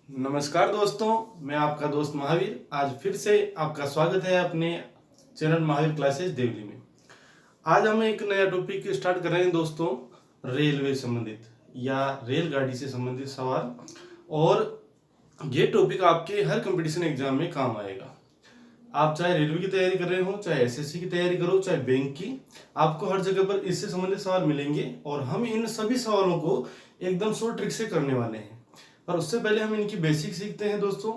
नमस्कार दोस्तों, मैं आपका दोस्त महावीर। आज फिर से आपका स्वागत है अपने चैनल महावीर क्लासेस देवली में। आज हम एक नया टॉपिक स्टार्ट कर रहे हैं दोस्तों, रेलवे संबंधित या रेलगाड़ी से संबंधित सवाल। और ये टॉपिक आपके हर कंपटीशन एग्जाम में काम आएगा। आप चाहे रेलवे की तैयारी कर रहे हो, चाहे एसएससी की तैयारी करो, चाहे बैंक की, आपको हर जगह पर इससे संबंधित सवाल मिलेंगे। और हम इन सभी सवालों को एकदम शॉर्ट ट्रिक से करने वाले हैं। पर उससे पहले हम इनकी बेसिक सीखते हैं दोस्तों।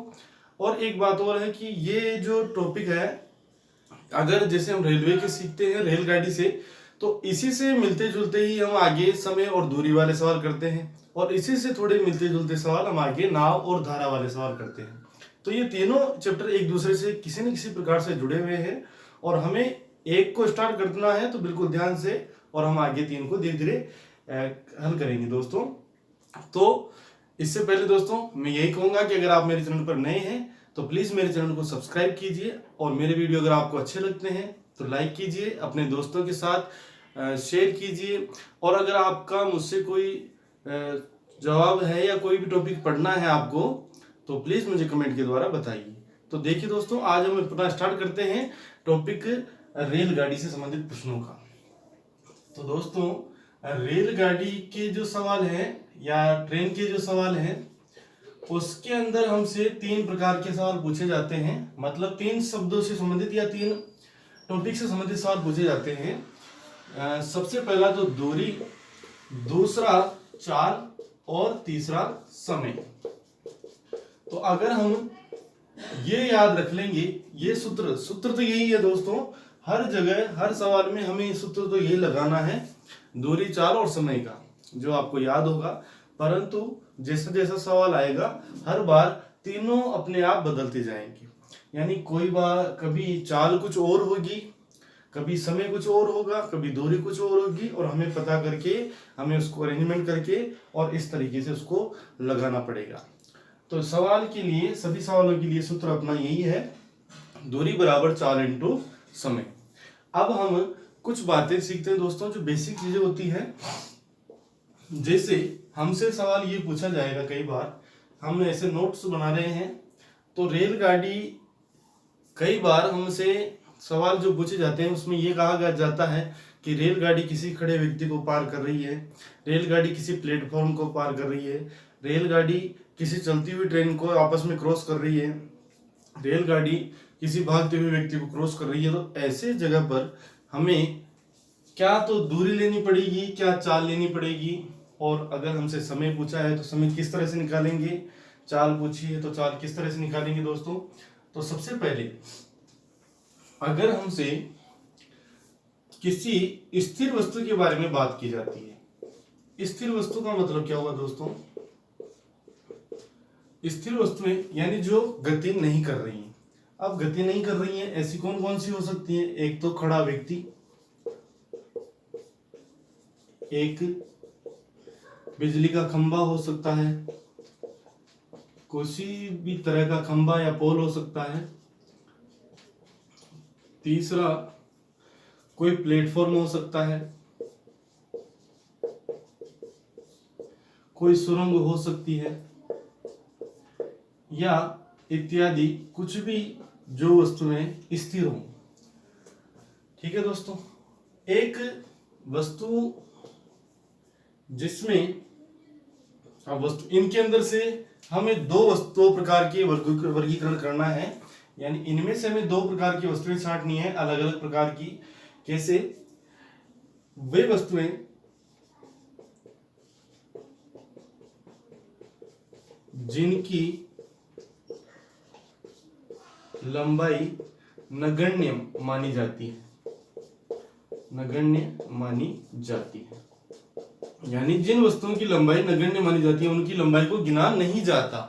और एक बात और है कि ये जो टॉपिक है, अगर जैसे हम रेलवे के सीखते हैं रेलगाड़ी से, तो इसी से मिलते जुलते ही हम आगे समय और दूरी वाले सवाल करते हैं, और इसी से थोड़े मिलते जुलते सवाल हम आगे नाव और धारा वाले सवाल करते हैं। तो ये तीनों चैप्टर एक दूसरे से किसी न किसी प्रकार से जुड़े हुए हैं, और हमें एक को स्टार्ट करना है तो बिल्कुल ध्यान से, और हम आगे तीन को धीरे धीरे हल करेंगे दोस्तों। तो इससे पहले दोस्तों मैं यही कहूंगा कि अगर आप मेरे चैनल पर नए हैं तो प्लीज मेरे चैनल को सब्सक्राइब कीजिए, और मेरे वीडियो अगर आपको अच्छे लगते हैं तो लाइक कीजिए, अपने दोस्तों के साथ शेयर कीजिए। और अगर आपका मुझसे कोई जवाब है या कोई भी टॉपिक पढ़ना है आपको, तो प्लीज मुझे कमेंट के द्वारा बताइए। तो देखिए दोस्तों, आज हम अपना स्टार्ट करते हैं टॉपिक रेलगाड़ी से संबंधित प्रश्नों का। तो दोस्तों, रेलगाड़ी के जो सवाल हैं या ट्रेन के जो सवाल हैं, उसके अंदर हमसे तीन प्रकार के सवाल पूछे जाते हैं। मतलब तीन शब्दों से संबंधित या तीन टॉपिक से संबंधित सवाल पूछे जाते हैं। सबसे पहला तो दूरी, दूसरा चाल, और तीसरा समय। तो अगर हम ये याद रख लेंगे, ये सूत्र तो यही है दोस्तों, हर जगह हर सवाल में हमें सूत्र तो यही लगाना है, दूरी, चाल और समय का, जो आपको याद होगा। परंतु जैसा जैसा सवाल आएगा हर बार तीनों अपने आप बदलते जाएंगे। यानी कोई बार कभी चाल कुछ और होगी, कभी समय कुछ और होगा, कभी दूरी कुछ और होगी, और हमें पता करके हमें उसको अरेंजमेंट करके और इस तरीके से उसको लगाना पड़ेगा। तो सवाल के लिए, सभी सवालों के लिए सूत्र अपना यही है, दूरी बराबर चाल इंटू समय। अब हम कुछ बातें सीखते हैं दोस्तों, जो बेसिक चीजें होती है। जैसे हमसे सवाल ये पूछा जाएगा, कई बार हम ऐसे नोट्स बना रहे हैं, तो रेलगाड़ी, कई बार हमसे सवाल जो पूछे जाते हैं उसमें ये कहा जाता है कि रेलगाड़ी किसी खड़े व्यक्ति को पार कर रही है, रेलगाड़ी किसी प्लेटफॉर्म को पार कर रही है, रेलगाड़ी किसी चलती हुई ट्रेन को आपस में क्रॉस कर रही है, रेलगाड़ी किसी भागते हुए व्यक्ति को क्रॉस कर रही है। तो ऐसे जगह पर हमें क्या तो दूरी लेनी पड़ेगी, क्या चाल लेनी पड़ेगी, और अगर हमसे समय पूछा है तो समय किस तरह से निकालेंगे, चाल पूछी है तो चाल किस तरह से निकालेंगे दोस्तों। तो सबसे पहले अगर हमसे किसी स्थिर वस्तु के बारे में बात की जाती है, स्थिर वस्तु का मतलब क्या हुआ दोस्तों? स्थिर वस्तुएं यानी जो गति नहीं कर रही हैं। अब गति नहीं कर रही हैं ऐसी कौन कौन सी हो सकती है? एक तो खड़ा व्यक्ति, एक बिजली का खंभा हो सकता है, किसी भी तरह का खंभा या पोल हो सकता है, तीसरा कोई प्लेटफॉर्म हो सकता है, कोई सुरंग हो सकती है, या इत्यादि कुछ भी जो वस्तुएं स्थिर हों। ठीक है दोस्तों, एक वस्तु जिसमें वस्तु, इनके अंदर से हमें दो प्रकार के वर्गीकरण करना है। यानी इनमें से हमें दो प्रकार की वस्तुएं छांटनी है, अलग अलग प्रकार की। कैसे? वे वस्तुएं जिनकी लंबाई नगण्य मानी जाती है, नगण्य मानी जाती है। यानी जिन वस्तुओं की लंबाई नगण्य मानी जाती है उनकी लंबाई को गिना नहीं जाता,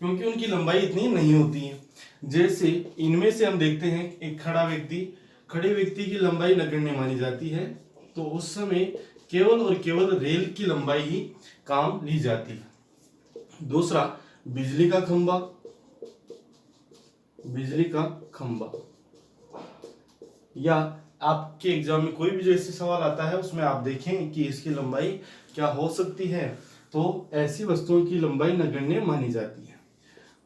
क्योंकि उनकी लंबाई इतनी नहीं होती है। जैसे इनमें से हम देखते हैं, एक खड़ा व्यक्ति, खड़े व्यक्ति की लंबाई नगण्य मानी जाती है, तो उस समय केवल और केवल रेल की लंबाई ही काम ली जाती है। दूसरा बिजली का खंभा, बिजली का खंभा, या आपके एग्जाम में कोई भी जो ऐसे सवाल आता है उसमें आप देखें कि इसकी लंबाई क्या हो सकती है, तो ऐसी वस्तुओं की लंबाई नगण्य मानी जाती है।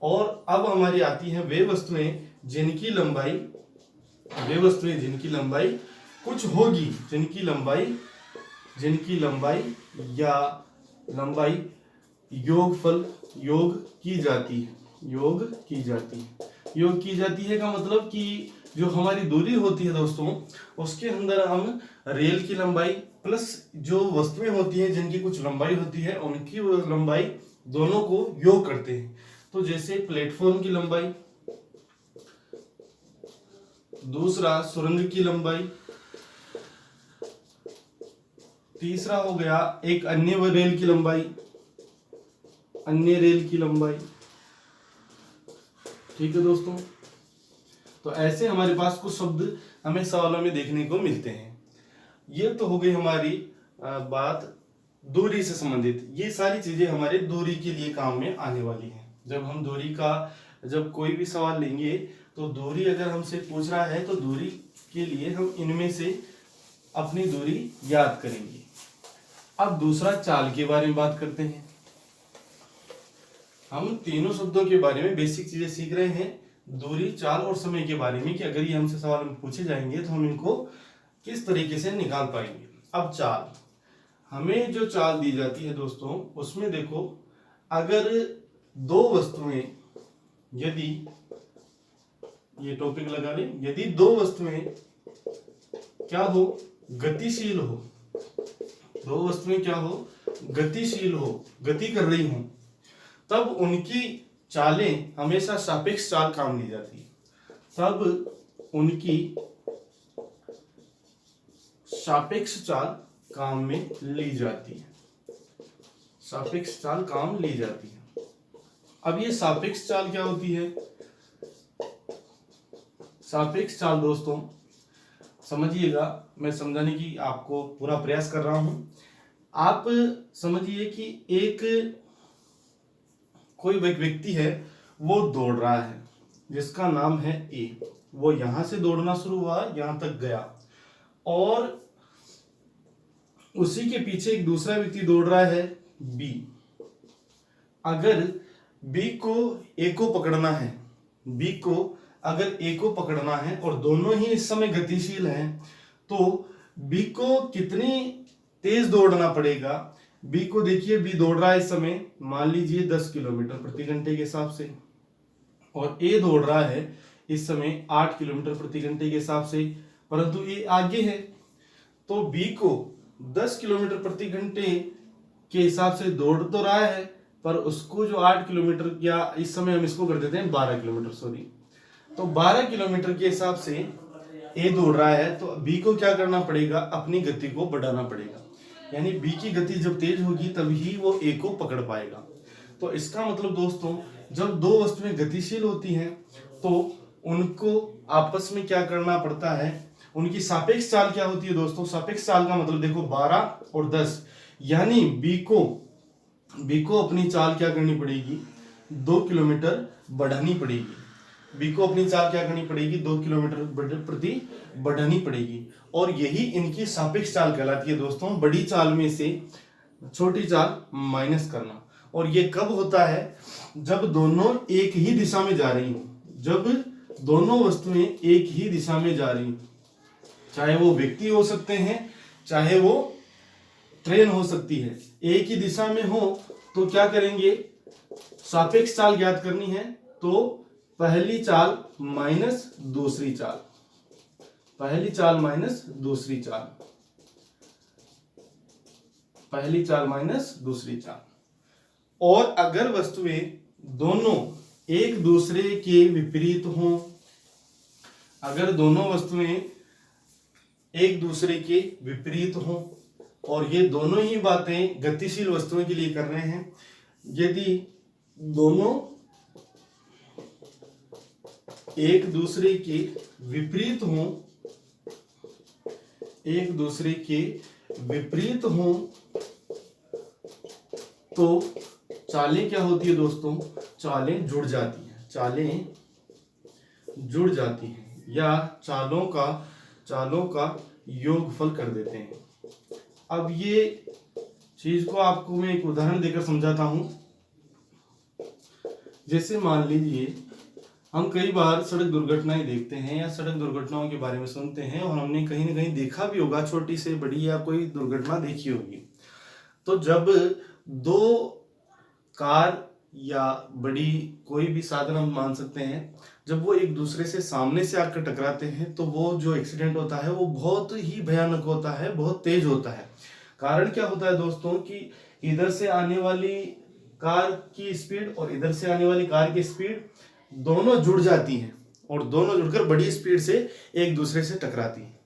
और अब हमारी आती हैं वे वस्तुएं जिनकी लंबाई कुछ होगी, जिनकी लंबाई या लंबाई योग की जाती है का मतलब कि जो हमारी दूरी होती है दोस्तों, उसके अंदर हम रेल की लंबाई प्लस जो वस्तुएं होती हैं जिनकी कुछ लंबाई होती है, उनकी वो लंबाई दोनों को योग करते हैं। तो जैसे प्लेटफॉर्म की लंबाई, दूसरा सुरंग की लंबाई, तीसरा हो गया एक अन्य रेल की लंबाई। ठीक है दोस्तों, तो ऐसे हमारे पास कुछ शब्द हमें सवालों में देखने को मिलते हैं। ये तो हो गई हमारी बात दूरी से संबंधित। ये सारी चीजें हमारे दूरी के लिए काम में आने वाली हैं। जब कोई भी सवाल लेंगे तो दूरी अगर हमसे पूछ रहा है तो दूरी के लिए हम इनमें से अपनी दूरी याद करेंगे। अब दूसरा चाल के बारे में बात करते हैं। हम तीनों शब्दों के बारे में बेसिक चीजें सीख रहे हैं, दूरी, चाल और समय के बारे में, कि अगर ये हमसे सवाल में पूछे जाएंगे तो हम इनको किस तरीके से निकाल पाएंगे। अब चाल, हमें जो चाल दी जाती है दोस्तों, उसमें देखो, अगर दो वस्तुएं, यदि ये टॉपिक लगा लें, यदि दो वस्तुएं क्या हो, गतिशील हो, गति कर रही हो, तब उनकी चालें हमेशा सापेक्ष चाल काम ली जाती है। तब उनकी सापेक्ष चाल काम में ली जाती है। अब ये सापेक्ष चाल क्या होती है? सापेक्ष चाल दोस्तों समझिएगा, मैं समझाने की आपको पूरा प्रयास कर रहा हूं। आप समझिए कि कोई व्यक्ति है, वो दौड़ रहा है जिसका नाम है ए। वो यहां से दौड़ना शुरू हुआ, यहां तक गया, और उसी के पीछे एक दूसरा व्यक्ति दौड़ रहा है बी। अगर बी को ए को पकड़ना है और दोनों ही इस समय गतिशील हैं, तो बी को कितनी तेज दौड़ना पड़ेगा? बी को देखिए, बी दौड़ रहा है इस समय, मान लीजिए 10 किलोमीटर प्रति घंटे के हिसाब से, और ए दौड़ रहा है इस समय 8 किलोमीटर प्रति घंटे के हिसाब से, परंतु ए आगे है। तो बी को 10 किलोमीटर प्रति घंटे के हिसाब से दौड़ तो रहा है, पर उसको जो 8 किलोमीटर, या इस समय हम इसको कर देते हैं 12 किलोमीटर, सॉरी, तो 12 किलोमीटर के हिसाब से ए दौड़ रहा है, तो बी को क्या करना पड़ेगा? अपनी गति को बढ़ाना पड़ेगा। यानी बी की गति जब तेज होगी तभी वो ए को पकड़ पाएगा। तो इसका मतलब दोस्तों, जब दो वस्तुएं गतिशील होती हैं तो उनको आपस में क्या करना पड़ता है? उनकी सापेक्ष चाल क्या होती है दोस्तों? सापेक्ष चाल का मतलब देखो 12 और 10, यानी बी को अपनी चाल क्या करनी पड़ेगी? 2 किलोमीटर बढ़ानी पड़ेगी। बी को अपनी चाल क्या करनी पड़ेगी? 2 किलोमीटर प्रति बढ़ानी पड़ेगी। और यही इनकी सापेक्ष चाल कहलाती है दोस्तों। बड़ी चाल में से छोटी चाल माइनस करना। और ये कब होता है? जब दोनों एक ही दिशा में जा रही हो, जब दोनों वस्तुएं एक ही दिशा में जा रही हो, चाहे वो व्यक्ति हो सकते हैं, चाहे वो ट्रेन हो सकती है, एक ही दिशा में हो, तो क्या करेंगे? सापेक्ष चाल ज्ञात करनी है, तो पहली चाल माइनस दूसरी चाल, पहली चाल माइनस दूसरी चाल। और अगर वस्तुएं दोनों एक दूसरे के विपरीत हों, अगर दोनों वस्तुएं एक दूसरे के विपरीत हों, और ये दोनों ही बातें गतिशील वस्तुओं के लिए कर रहे हैं, यदि दोनों एक दूसरे के विपरीत हों, तो चालें क्या होती है दोस्तों? चालें जुड़ जाती हैं, या चालों का योगफल कर देते हैं। अब ये चीज को आपको मैं एक उदाहरण देकर समझाता हूं। जैसे मान लीजिए हम कई बार सड़क दुर्घटनाएं देखते हैं या सड़क दुर्घटनाओं के बारे में सुनते हैं, और हमने कहीं ना कहीं देखा भी होगा, छोटी से बड़ी या कोई दुर्घटना देखी होगी। तो जब दो कार या बड़ी कोई भी साधन हम मान सकते हैं, जब वो एक दूसरे से सामने से आकर टकराते हैं तो वो जो एक्सीडेंट होता है वो बहुत ही भयानक होता है, बहुत तेज होता है। कारण क्या होता है दोस्तों कि इधर से आने वाली कार की स्पीड और इधर से आने वाली कार की स्पीड दोनों जुड़ जाती हैं और दोनों जुड़कर बड़ी स्पीड से एक दूसरे से टकराती हैं।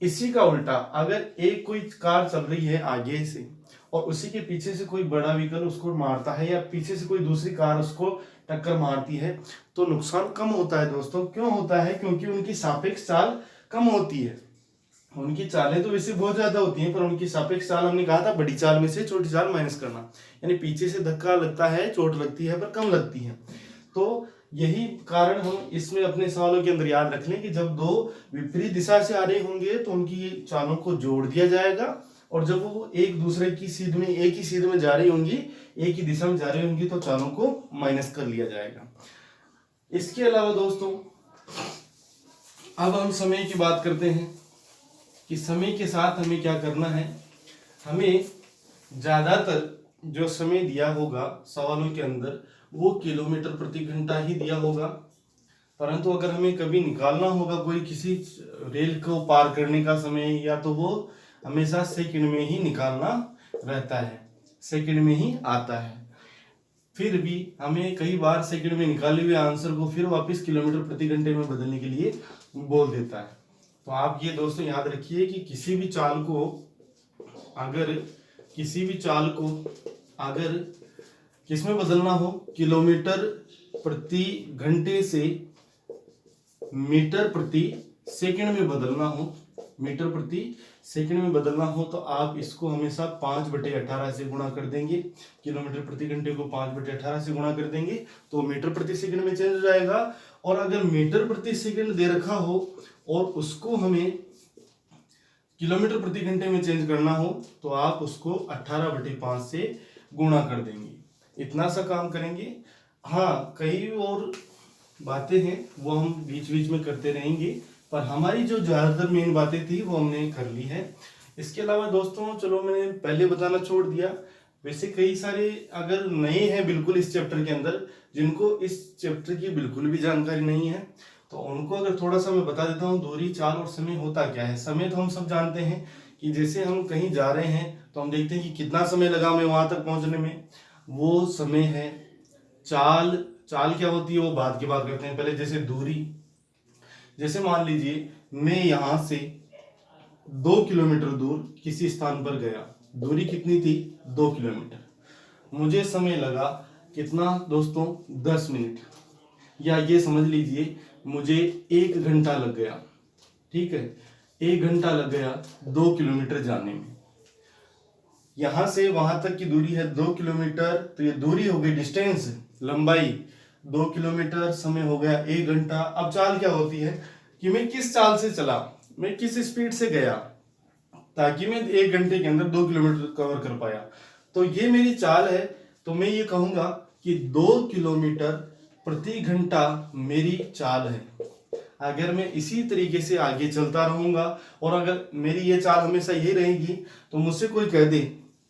इसी का उल्टा अगर एक कोई कार चल रही है आगे से और उसी के पीछे से कोई बड़ा व्हीकल उसको मारता है या पीछे से कोई दूसरी कार उसको टक्कर मारती है, तो नुकसान कम होता है दोस्तों। क्यों होता है? क्योंकि उनकी सापेक्ष चाल कम होती है। उनकी चालें तो वैसे बहुत ज्यादा होती हैं, पर उनकी सापेक्ष चाल, हमने कहा था बड़ी चाल में से छोटी चाल माइनस करना, यानी पीछे से धक्का लगता है, चोट लगती है, पर कम लगती है। तो यही कारण हम इसमें अपने सवालों के अंदर याद रख लें कि जब दो विपरीत दिशा से आ रहे होंगे तो उनकी चालों को जोड़ दिया जाएगा, और जब वो एक दूसरे की सीध में, एक ही सीध में जा रही होंगी, एक ही दिशा में जा रही होंगी, तो चालों को माइनस कर लिया जाएगा। इसके अलावा दोस्तों अब हम समय की बात करते हैं कि समय के साथ हमें क्या करना है। हमें ज्यादातर जो समय दिया होगा सवालों के अंदर वो किलोमीटर प्रति घंटा ही दिया होगा, परंतु अगर हमें कभी निकालना होगा कोई किसी रेल को पार करने का समय, या तो वो हमेशा सेकंड में ही निकालना रहता है, सेकंड में ही आता है। फिर भी हमें कई बार सेकंड में निकाले हुए आंसर को फिर वापस किलोमीटर प्रति घंटे में बदलने के लिए बोल देता है। तो आप ये दोस्तों याद रखिए कि किसी भी चाल को अगर किसमें बदलना हो, किलोमीटर प्रति घंटे से मीटर प्रति सेकंड में बदलना हो, मीटर प्रति सेकंड में बदलना हो, तो आप इसको हमेशा 5/18 से गुणा कर देंगे। किलोमीटर प्रति घंटे को 5/18 से गुणा कर देंगे तो मीटर प्रति सेकंड में चेंज हो जाएगा। और अगर मीटर प्रति सेकंड दे रखा हो और उसको हमें किलोमीटर प्रति घंटे में चेंज करना हो, तो आप उसको 18/5 से गुणा कर देंगे। इतना सा काम करेंगे। हाँ, कई और बातें हैं वो हम बीच बीच में करते रहेंगे, पर हमारी जो ज्यादातर मेन बातें थी वो हमने कर ली है। इसके अलावा दोस्तों चलो मैंने पहले बताना छोड़ दिया, वैसे कई सारे अगर नए हैं बिल्कुल इस चैप्टर के अंदर, जिनको इस चैप्टर की बिल्कुल भी जानकारी नहीं है, तो उनको अगर थोड़ा सा मैं बता देता हूँ दूरी, चाल और समय होता क्या है। समय तो हम सब जानते हैं कि जैसे हम कहीं जा रहे हैं तो हम देखते हैं कि कितना समय लगा हमें वहां तक पहुंचने में, वो समय है। चाल क्या होती है वो बाद की बात करते हैं। पहले जैसे दूरी, जैसे मान लीजिए मैं यहां से 2 किलोमीटर दूर किसी स्थान पर गया, दूरी कितनी थी? 2 किलोमीटर। मुझे समय लगा कितना दोस्तों? 10 मिनट, या ये समझ लीजिए मुझे 1 घंटा लग गया। ठीक है, 1 घंटा लग गया 2 किलोमीटर जाने में। यहां से वहां तक की दूरी है 2 किलोमीटर, तो ये दूरी हो गई, डिस्टेंस, लंबाई 2 किलोमीटर, समय हो गया 1 घंटा। अब चाल क्या होती है कि मैं किस चाल से चला, मैं किस स्पीड से गया ताकि मैं 1 घंटे के अंदर 2 किलोमीटर कवर कर पाया। तो ये मेरी चाल है। तो मैं ये कहूंगा कि 2 किलोमीटर प्रति घंटा मेरी चाल है। अगर मैं इसी तरीके से आगे चलता रहूंगा और अगर मेरी ये चाल हमेशा यही रहेगी, तो मुझसे कोई कह दे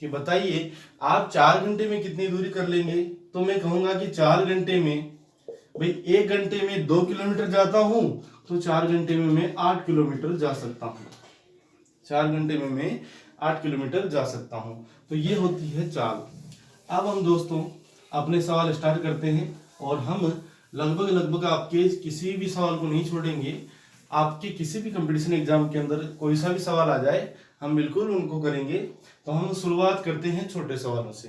कि बताइए आप 4 घंटे में कितनी दूरी कर लेंगे, तो मैं कहूंगा कि 4 घंटे में, भाई 1 घंटे में 2 किलोमीटर जाता हूं, तो 4 घंटे में मैं 8 किलोमीटर जा सकता हूं। 4 घंटे में मैं 8 किलोमीटर जा सकता हूं। तो ये होती है चाल। अब हम दोस्तों अपने सवाल स्टार्ट करते हैं, और हम लगभग आपके किसी भी सवाल को नहीं छोड़ेंगे। आपके किसी भी कंपटीशन एग्जाम के अंदर कोई सा भी सवाल आ जाए, हम बिल्कुल उनको करेंगे। तो हम शुरुआत करते हैं छोटे सवालों से।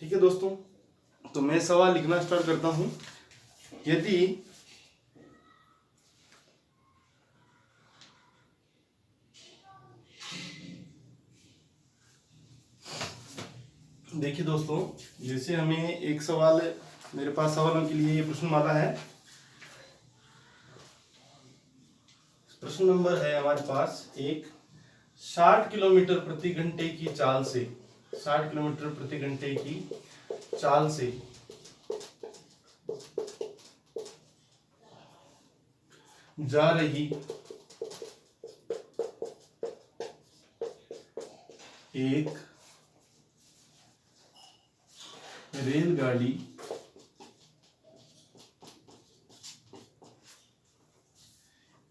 ठीक है दोस्तों, तो मैं सवाल लिखना स्टार्ट करता हूं। यदि देखिए दोस्तों, जैसे हमें एक सवाल, मेरे पास सवालों के लिए ये प्रश्नमाला है। प्रश्न नंबर है हमारे पास एक, 60 किलोमीटर प्रति घंटे की चाल से, 60 किलोमीटर प्रति घंटे की चाल से जा रही एक रेलगाड़ी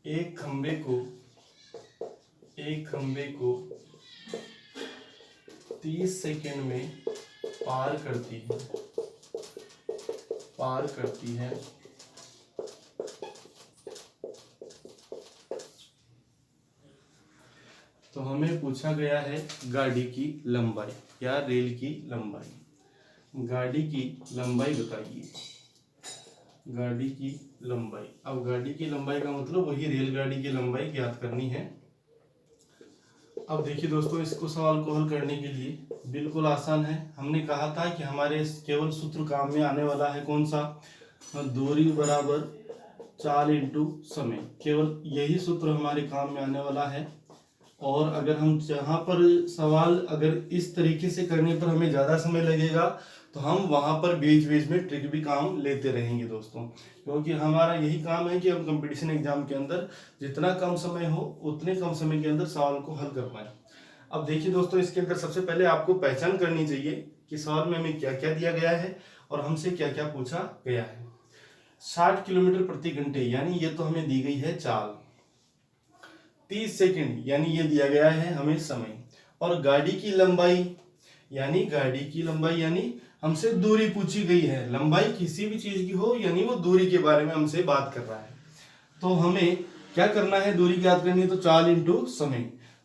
एक खंबे को 30 सेकंड में पार करती है। तो हमें पूछा गया है गाड़ी की लंबाई या रेल की लंबाई। गाड़ी की लंबाई बताइए। गाड़ी की लंबाई, अब गाड़ी की लंबाई का मतलब वही रेलगाड़ी की लंबाई ज्ञात करनी है। अब देखिए दोस्तों, इसको सवाल को हल करने के लिए बिल्कुल आसान है। हमने कहा था कि हमारे केवल सूत्र काम में आने वाला है कौन सा, दूरी बराबर चाल इंटू समय। केवल यही सूत्र हमारे काम में आने वाला है। और अगर हम जहाँ पर सवाल अगर इस तरीके से करने पर हमें ज़्यादा समय लगेगा तो हम वहाँ पर बीच बीच में ट्रिक भी काम लेते रहेंगे दोस्तों, क्योंकि हमारा यही काम है कि हम कंपटीशन एग्जाम के अंदर जितना कम समय हो उतने कम समय के अंदर सवाल को हल कर पाए। अब देखिए दोस्तों, इसके अंदर सबसे पहले आपको पहचान करनी चाहिए कि सवाल में हमें क्या क्या दिया गया है और हमसे क्या क्या पूछा गया है। 60 किलोमीटर प्रति घंटे यानी ये तो हमें दी गई है चाल। 30 सेकंड यानी ये दिया गया है हमें समय। और गाड़ी की लंबाई यानी हमसे दूरी पूछी गई है। लंबाई किसी भी चीज की हो यानी वो दूरी के बारे में हमसे बात कर रहा है। तो हमें क्या करना है, दूरी ज्ञात करनी है तो चाल इंटू समय।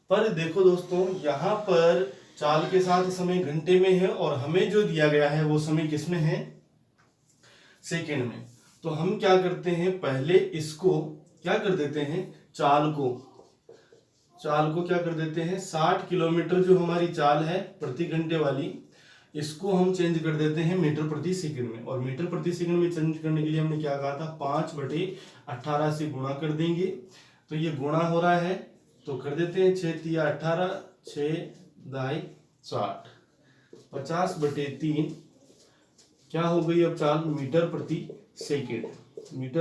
पर देखो दोस्तों, यहाँ पर चाल के साथ समय घंटे में है और हमें जो दिया गया है वो समय किसमें है, सेकंड में। तो हम क्या करते हैं, पहले इसको क्या कर देते हैं, चाल को क्या कर देते हैं, 60 किलोमीटर जो हमारी चाल है प्रति घंटे वाली, इसको हम चेंज कर देते हैं मीटर प्रति सेकंड में। और मीटर प्रति सेकंड में चेंज करने के लिए हमने क्या कहा था, 5/18 से गुणा कर देंगे। तो ये गुणा हो रहा है तो कर देते हैं 6 तिया 18, 6 दाई 60, 50/3 क्या हो गई अब चाल, मीटर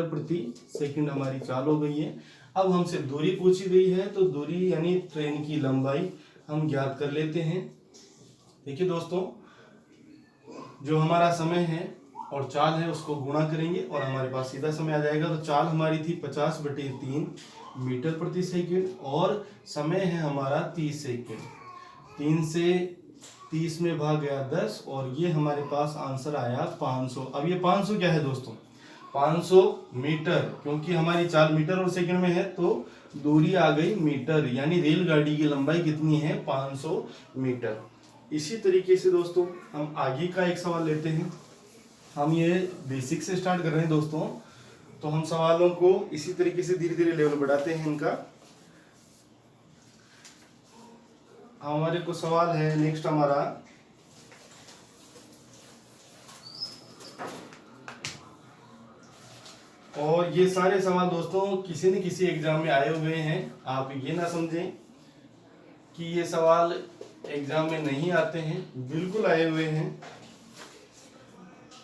प्रति सेकंड हमारी चाल हो गई है। अब हमसे दूरी पूछी गई है तो दूरी यानी ट्रेन की लंबाई हम ज्ञात कर लेते हैं। देखिए दोस्तों, जो हमारा समय है और चाल है उसको गुणा करेंगे और हमारे पास सीधा समय आ जाएगा। तो चाल हमारी थी 50/3 मीटर प्रति सेकंड और समय है हमारा 30 सेकंड। 3 से 30 में भाग गया 10 और ये हमारे पास आंसर आया 500। अब ये 500 क्या है दोस्तों, 500 मीटर, क्योंकि हमारी चाल मीटर और सेकंड में है तो दूरी आ गई मीटर, यानी रेलगाड़ी की लंबाई कितनी है, 500 मीटर। इसी तरीके से दोस्तों हम आगे का एक सवाल लेते हैं। हम ये बेसिक से स्टार्ट कर रहे हैं दोस्तों, तो हम सवालों को इसी तरीके से धीरे धीरे लेवल बढ़ाते हैं इनका। हमारे को सवाल है नेक्स्ट हमारा, और ये सारे सवाल दोस्तों किसी न किसी एग्जाम में आए हुए हैं। आप ये ना समझें कि ये सवाल एग्जाम में नहीं आते हैं, बिल्कुल आए हुए हैं।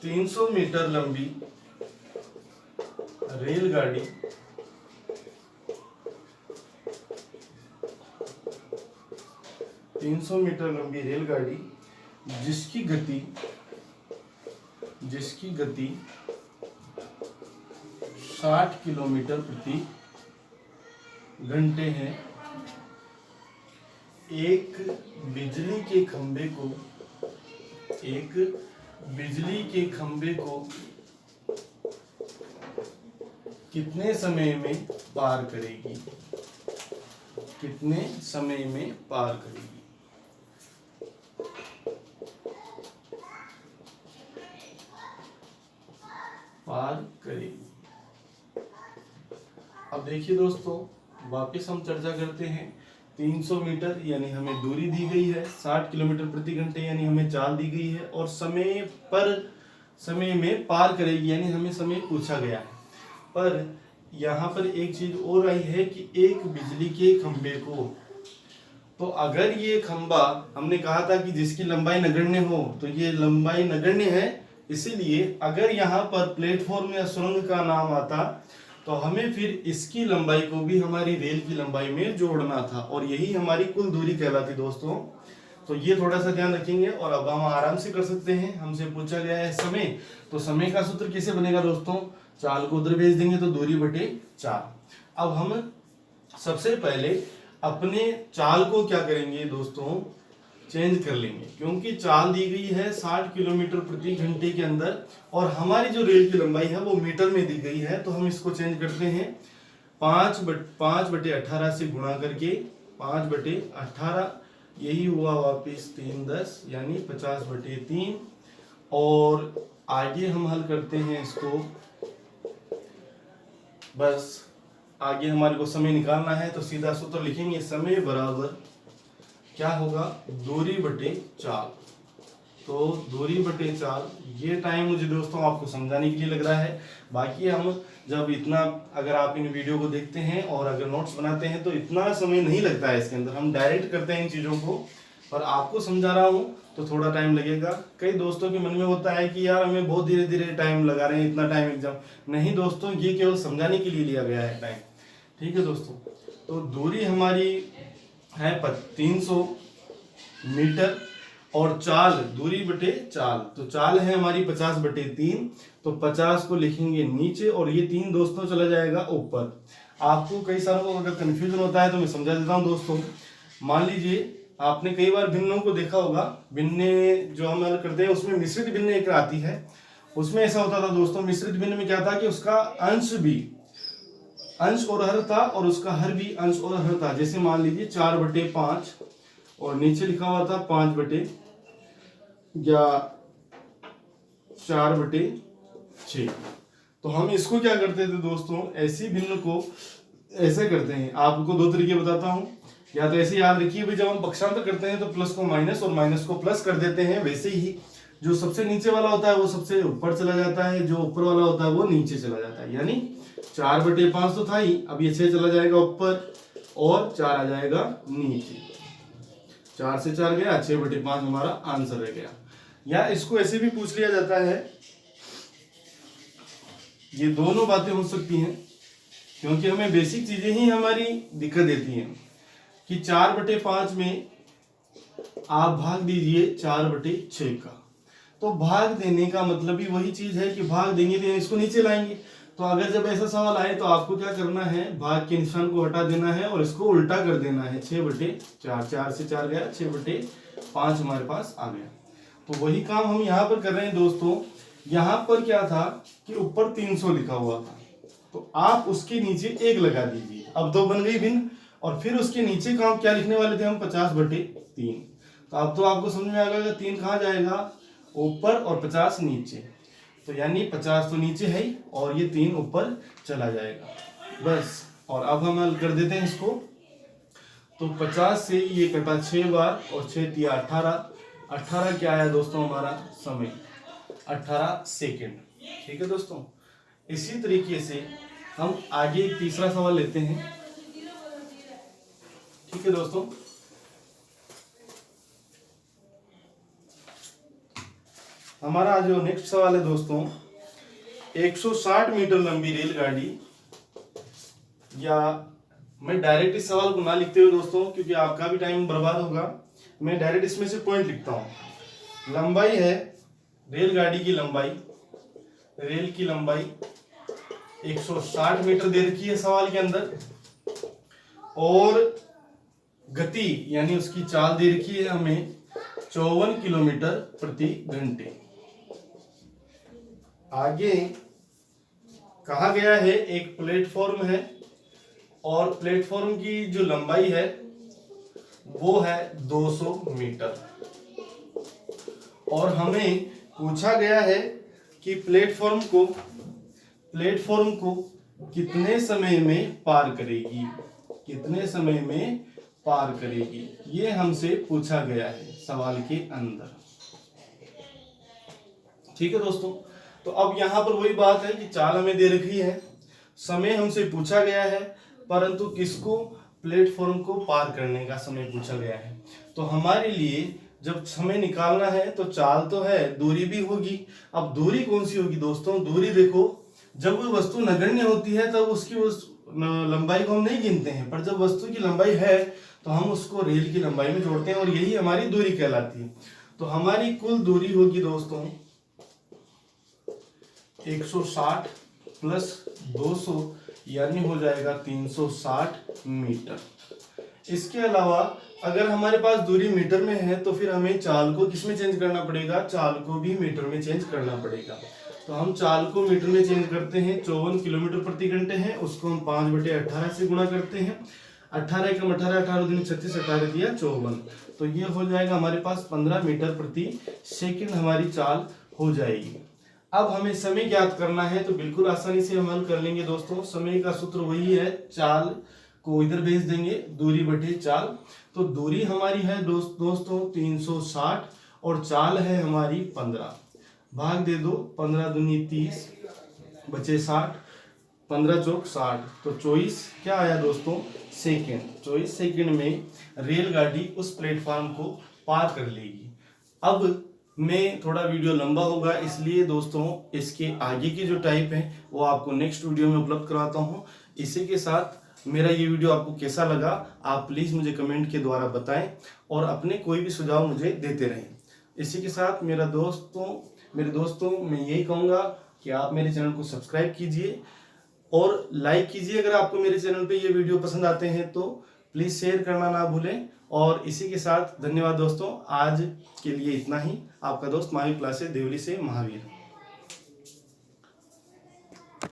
300 मीटर लंबी रेलगाड़ी जिसकी गति 60 किलोमीटर प्रति घंटे है, एक बिजली के खंबे को कितने समय में पार करेगी, अब देखिए दोस्तों, वापस हम चर्चा करते हैं। 300 मीटर यानी हमें दूरी दी गई है, 60 किलोमीटर प्रति घंटे यानी हमें चाल दी गई है, और समय में पार करेगी यानी हमें समय पूछा गया है। पर यहाँ पर एक चीज और आई है कि एक बिजली के खंबे को, तो अगर ये खंबा हमने कहा था कि जिसकी लंबाई नगण्य हो, तो ये लंबाई नगण्य है, इसीलिए अगर यहाँ पर प्लेटफॉर्म या सुरंग का नाम आता तो हमें फिर इसकी लंबाई को भी हमारी रेल की लंबाई में जोड़ना था और यही हमारी कुल दूरी कहलाती दोस्तों। तो ये थोड़ा सा ध्यान रखेंगे और अब हम आराम से कर सकते हैं। हमसे पूछा गया है समय, तो समय का सूत्र कैसे बनेगा दोस्तों, चाल को उधर भेज देंगे तो दूरी बटे 4। अब हम सबसे पहले अपने चाल को क्या करेंगे दोस्तों, चेंज कर लेंगे, क्योंकि चाल दी गई है 60 किलोमीटर प्रति घंटे के अंदर और हमारी जो रेल की लंबाई है वो मीटर में दी गई है। तो हम इसको चेंज करते हैं 5/18 से गुणा करके 5/18, यही हुआ वापिस 3×10 यानी 50/3। और आगे हम हल करते हैं इसको, बस आगे हमारे को समय निकालना है तो सीधा सूत्र लिखेंगे, समय बराबर क्या होगा, दूरी बटे चाल। तो दूरी बटे चाल, ये टाइम मुझे दोस्तों आपको समझाने के लिए लग रहा है। बाकी हम जब इतना, अगर आप इन वीडियो को देखते हैं और अगर नोट्स बनाते हैं तो इतना समय नहीं लगता है इसके अंदर, हम डायरेक्ट करते हैं इन चीज़ों को। पर आपको समझा रहा हूँ तो थोड़ा टाइम लगेगा। कई दोस्तों के मन में होता है कि यार हमें बहुत धीरे धीरे टाइम लगा रहे हैं, इतना टाइम एग्जाम। नहीं दोस्तों, ये केवल समझाने के लिए लिया गया है टाइम। ठीक है दोस्तों, तो दूरी हमारी है 300 मीटर और चाल, दूरी बटे चाल, तो चाल है हमारी 50/3। तो 50 को लिखेंगे नीचे और ये 3 दोस्तों चला जाएगा ऊपर। आपको कई सारों को अगर कंफ्यूजन होता है तो मैं समझा देता हूँ दोस्तों। मान लीजिए आपने कई बार भिन्नों को देखा होगा, भिन्ने जो हम हल करते हैं उसमें मिश्रित भिन्न एक आती है। उसमें ऐसा होता था दोस्तों, मिश्रित भिन्न में क्या था कि उसका अंश भी अंश और हर था और उसका हर भी अंश और हर था। जैसे मान लीजिए 4/5 और नीचे लिखा हुआ था 5/, या 4/6। तो हम इसको क्या करते थे दोस्तों, ऐसी भिन्न को ऐसे करते हैं। आपको 2 तरीके बताता हूं, या तो ऐसे याद रखिए भाई, जब हम पक्षांतर करते हैं तो प्लस को माइनस और माइनस को प्लस कर देते हैं। वैसे ही जो सबसे नीचे वाला होता है वो सबसे ऊपर चला जाता है, जो ऊपर वाला होता है वो नीचे चला जाता है। यानी 4/5 तो था ही, अब ये 6 चला जाएगा ऊपर और 4 आ जाएगा नीचे। 4 से 4 गया, 6/5 हमारा आंसर रह गया। या इसको ऐसे भी पूछ लिया जाता है, ये दोनों बातें हो सकती हैं, क्योंकि हमें बेसिक चीजें ही हमारी दिक्कत देती हैं कि 4/5 में आप भाग दीजिए 4/6 का। तो भाग देने का मतलब ही वही चीज है कि भाग देंगे तो इसको नीचे लाएंगे। तो अगर जब ऐसा सवाल आए तो आपको क्या करना है, भाग के निशान को हटा देना है और इसको उल्टा कर देना है। 6/4, 4 से 4 गया, 6/5 हमारे पास आ गया। तो वही काम हम यहाँ पर कर रहे हैं दोस्तों। यहाँ पर क्या था कि ऊपर 300 लिखा हुआ था, तो आप उसके नीचे 1 लगा दीजिए। अब 2 बन गई भिन्न, और फिर उसके नीचे का क्या लिखने वाले थे हम, 50/3। तो अब तो आपको समझ में आ गया 3 कहाँ जाएगा, ऊपर, और 50 नीचे। तो यानी 50 तो नीचे है ही और ये 3 ऊपर चला जाएगा बस। और अब हम हल कर देते हैं इसको। तो 50 से ये कटा 6 बार और 6 × 18, 18 क्या आया दोस्तों हमारा समय, 18 सेकेंड। ठीक है दोस्तों, इसी तरीके से हम आगे एक तीसरा सवाल लेते हैं। ठीक है दोस्तों, हमारा जो नेक्स्ट सवाल है दोस्तों, 160 मीटर लंबी रेलगाड़ी, या मैं डायरेक्ट इस सवाल को ना लिखते हुए दोस्तों, क्योंकि आपका भी टाइम बर्बाद होगा, मैं डायरेक्ट इसमें से पॉइंट लिखता हूं। लंबाई है रेलगाड़ी की लंबाई, रेल की लंबाई 160 मीटर दे रखी है सवाल के अंदर, और गति यानी उसकी चाल दे रखी है हमें 54 किलोमीटर प्रति घंटे। आगे कहा गया है एक प्लेटफॉर्म है और प्लेटफॉर्म की जो लंबाई है वो है 200 मीटर, और हमें पूछा गया है कि प्लेटफॉर्म को कितने समय में पार करेगी, कितने समय में पार करेगी, ये हमसे पूछा गया है सवाल के अंदर। ठीक है दोस्तों, तो अब यहां पर वही बात है कि चाल हमें दे रखी है, समय हमसे पूछा गया है, परंतु किसको, प्लेटफॉर्म को पार करने का समय पूछा गया है। तो हमारे लिए जब समय निकालना है तो चाल तो है, दूरी भी होगी। अब दूरी कौन सी होगी दोस्तों, दूरी देखो, जब वो वस्तु नगण्य होती है तब उसकी उस लंबाई को हम नहीं गिनते हैं, पर जब वस्तु की लंबाई है तो हम उसको रेल की लंबाई में जोड़ते हैं और यही हमारी दूरी कहलाती है। तो हमारी कुल दूरी होगी दोस्तों 160 प्लस 200 यानी हो जाएगा 360 मीटर। इसके अलावा अगर हमारे पास दूरी मीटर में है तो फिर हमें चाल को किस में चेंज करना पड़ेगा, चाल को भी मीटर में चेंज करना पड़ेगा। तो हम चाल को मीटर में चेंज करते हैं, 54 किलोमीटर प्रति घंटे है, उसको हम 5/18 से गुणा करते हैं। 18 एकम 18, 18 दूनी 36, 18 दिया 54, तो ये हो जाएगा हमारे पास 15 मीटर प्रति सेकंड हमारी चाल हो जाएगी। अब हमें समय ज्ञात करना है तो बिल्कुल आसानी से हम हल कर लेंगे दोस्तों। समय का सूत्र वही है, चाल को इधर भेज देंगे, दूरी बटे चाल। तो दूरी हमारी है दोस्तों 360 और चाल है हमारी 15, भाग दे दो, 15 दूनी 30 बचे 60, 15 चौक 60, तो 24 क्या आया दोस्तों सेकंड। 24 सेकंड में रेलगाड़ी उस प्लेटफॉर्म को पार कर लेगी। अब मैं थोड़ा वीडियो लंबा होगा इसलिए दोस्तों इसके आगे की जो टाइप है वो आपको नेक्स्ट वीडियो में उपलब्ध कराता हूँ। इसी के साथ मेरा ये वीडियो आपको कैसा लगा आप प्लीज़ मुझे कमेंट के द्वारा बताएं और अपने कोई भी सुझाव मुझे देते रहें। इसी के साथ मेरे दोस्तों मैं यही कहूँगा कि आप मेरे चैनल को सब्सक्राइब कीजिए और लाइक कीजिए। अगर आपको मेरे चैनल पे ये वीडियो पसंद आते हैं तो प्लीज़ शेयर करना ना भूलें। और इसी के साथ धन्यवाद दोस्तों, आज के लिए इतना ही। आपका दोस्त महावीर क्लासेस देवली से महावीर।